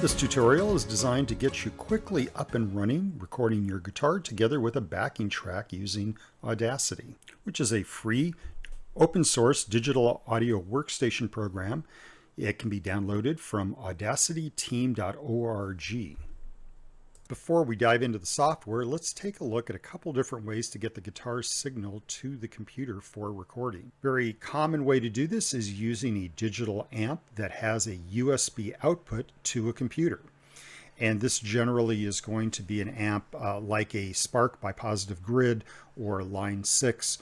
This tutorial is designed to get you quickly up and running, recording your guitar together with a backing track using Audacity, which is a free open source digital audio workstation program. It can be downloaded from audacityteam.org. Before we dive into the software, let's take a look at a couple different ways to get the guitar signal to the computer for recording. Very common way to do this is using a digital amp that has a USB output to a computer. And this generally is going to be an amp like a Spark by Positive Grid or Line 6,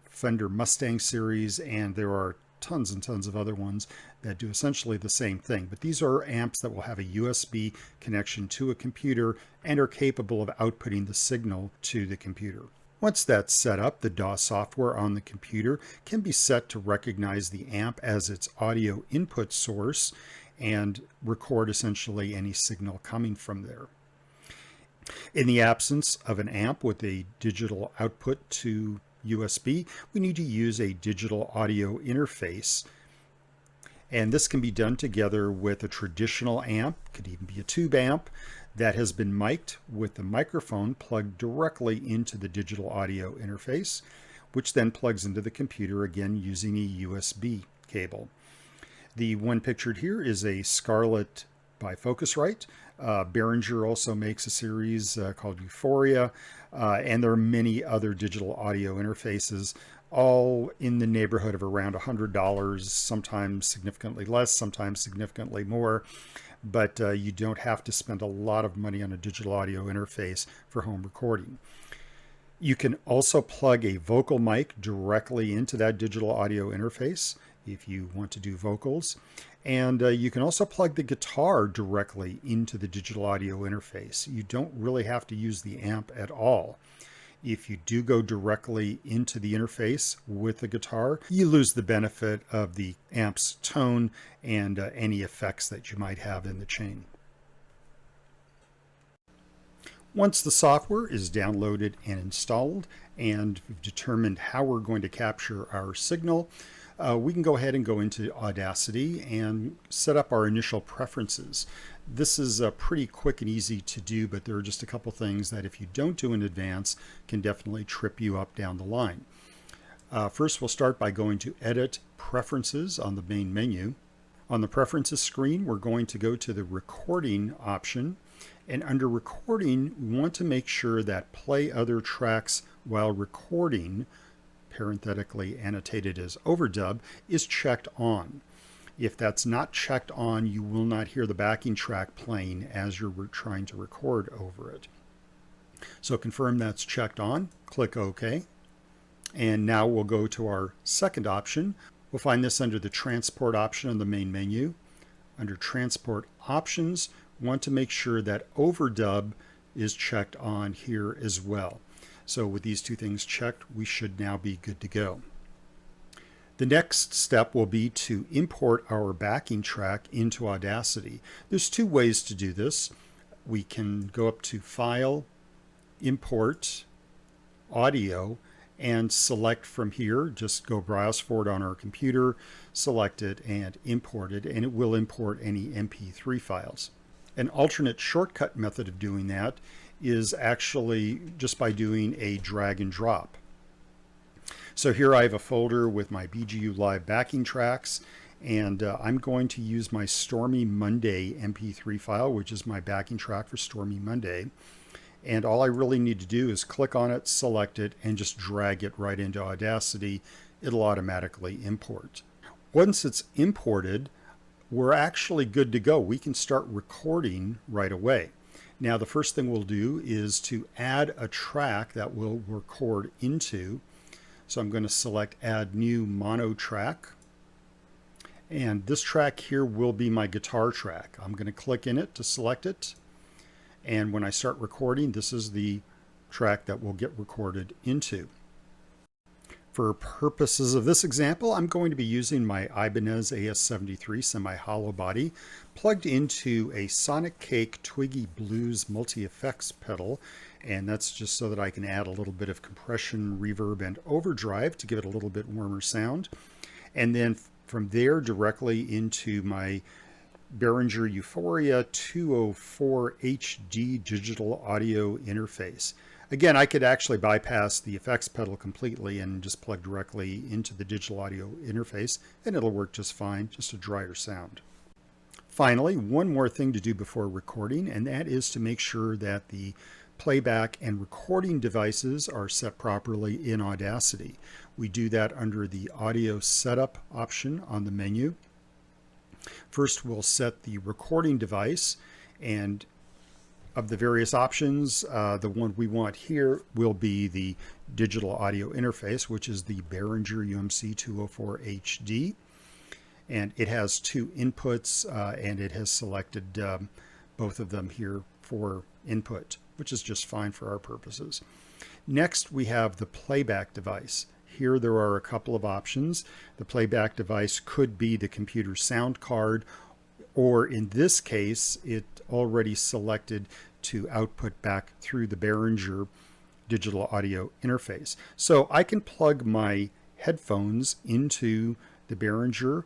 Fender Mustang series, and there are tons and tons of other ones that do essentially the same thing. But these are amps that will have a USB connection to a computer and are capable of outputting the signal to the computer. Once that's set up, the DAW software on the computer can be set to recognize the amp as its audio input source and record essentially any signal coming from there. In the absence of an amp with a digital output to USB, we need to use a digital audio interface. And this can be done together with a traditional amp, could even be a tube amp, that has been mic'd with the microphone plugged directly into the digital audio interface, which then plugs into the computer again using a USB cable. The one pictured here is a Scarlett by Focusrite. Behringer also makes a series called Euphoria, and there are many other digital audio interfaces, all in the neighborhood of around $100, sometimes significantly less, sometimes significantly more, but you don't have to spend a lot of money on a digital audio interface for home recording. You can also plug a vocal mic directly into that digital audio interface if you want to do vocals. And you can also plug the guitar directly into the digital audio interface. You don't really have to use the amp at all. If you do go directly into the interface with the guitar, you lose the benefit of the amp's tone and any effects that you might have in the chain. Once the software is downloaded and installed and we've determined how we're going to capture our signal, we can go ahead and go into Audacity and set up our initial preferences. This is pretty quick and easy to do, but there are just a couple things that if you don't do in advance can definitely trip you up down the line. First, we'll start by going to Edit Preferences on the main menu. On the Preferences screen, we're going to go to the Recording option, and under Recording, we want to make sure that Play Other Tracks While Recording, parenthetically annotated as overdub, is checked on. If that's not checked on, you will not hear the backing track playing as you're trying to record over it. So confirm that's checked on, click OK. And now we'll go to our second option. We'll find this under the Transport option on the main menu. Under Transport Options, we want to make sure that overdub is checked on here as well. So with these two things checked, we should now be good to go. The next step will be to import our backing track into Audacity. There's two ways to do this. We can go up to File, Import, Audio, and select from here. Just go browse for it on our computer, select it, and import it, and it will import any MP3 files. An alternate shortcut method of doing that is actually just by doing a drag and drop. So here I have a folder with my BGU Live backing tracks, and I'm going to use my Stormy Monday MP3 file, which is my backing track for Stormy Monday. And all I really need to do is click on it, select it, and just drag it right into Audacity. It'll automatically import. Once it's imported, we're actually good to go. We can start recording right away. Now, the first thing we'll do is to add a track that we'll record into. So I'm going to select Add New Mono Track. And this track here will be my guitar track. I'm going to click in it to select it. And when I start recording, this is the track that will get recorded into. For purposes of this example, I'm going to be using my Ibanez AS73 semi-hollow body plugged into a Sonic Cake Twiggy Blues multi-effects pedal, and that's just so that I can add a little bit of compression, reverb, and overdrive to give it a little bit warmer sound. And then from there directly into my Behringer Euphoria 204 HD digital audio interface. Again, I could actually bypass the effects pedal completely and just plug directly into the digital audio interface, and it'll work just fine, just a drier sound. Finally, one more thing to do before recording, and that is to make sure that the playback and recording devices are set properly in Audacity. We do that under the audio setup option on the menu. First, we'll set the recording device, and of the various options, the one we want here will be the digital audio interface, which is the Behringer UMC 204 HD. And it has two inputs, and it has selected both of them here for input, which is just fine for our purposes. Next, we have the playback device. Here there are a couple of options. The playback device could be the computer sound card, or in this case, it already selected to output back through the Behringer digital audio interface. So I can plug my headphones into the Behringer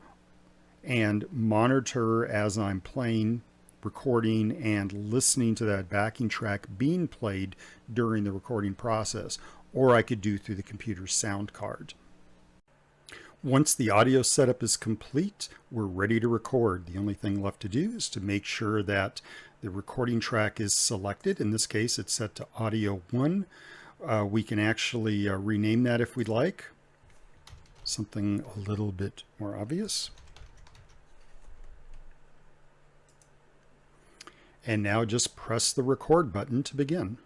and monitor as I'm playing, recording, and listening to that backing track being played during the recording process, or I could do through the computer sound card. Once the audio setup is complete, we're ready to record. The only thing left to do is to make sure that the recording track is selected. In this case, it's set to audio 1. We can actually rename that if we'd like. Something a little bit more obvious. And now just press the record button to begin.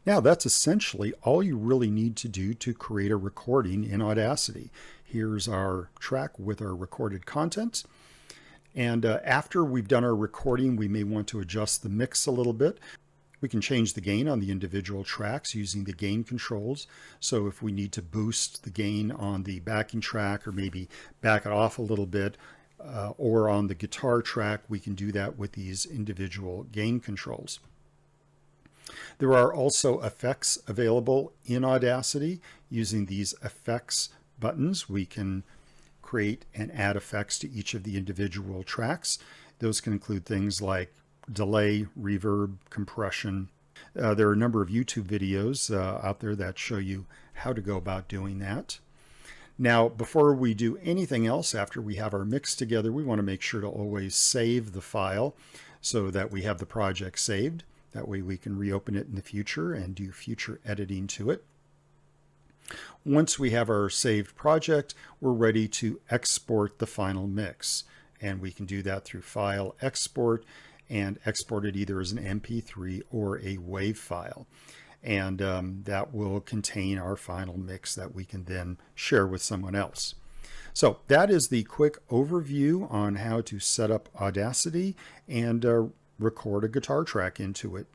Now that's essentially all you really need to do to create a recording in Audacity. Here's our track with our recorded content. And after we've done our recording, we may want to adjust the mix a little bit. We can change the gain on the individual tracks using the gain controls. So if we need to boost the gain on the backing track, or maybe back it off a little bit, or on the guitar track, we can do that with these individual gain controls. There are also effects available in Audacity. Using these effects buttons, we can create and add effects to each of the individual tracks. Those can include things like delay, reverb, compression. There are a number of YouTube videos out there that show you how to go about doing that. Now, before we do anything else, after we have our mix together, we want to make sure to always save the file so that we have the project saved. That way we can reopen it in the future and do future editing to it. Once we have our saved project, we're ready to export the final mix. And we can do that through File, Export, and export it either as an MP3 or a WAV file. And that will contain our final mix that we can then share with someone else. So that is the quick overview on how to set up Audacity and record a guitar track into it.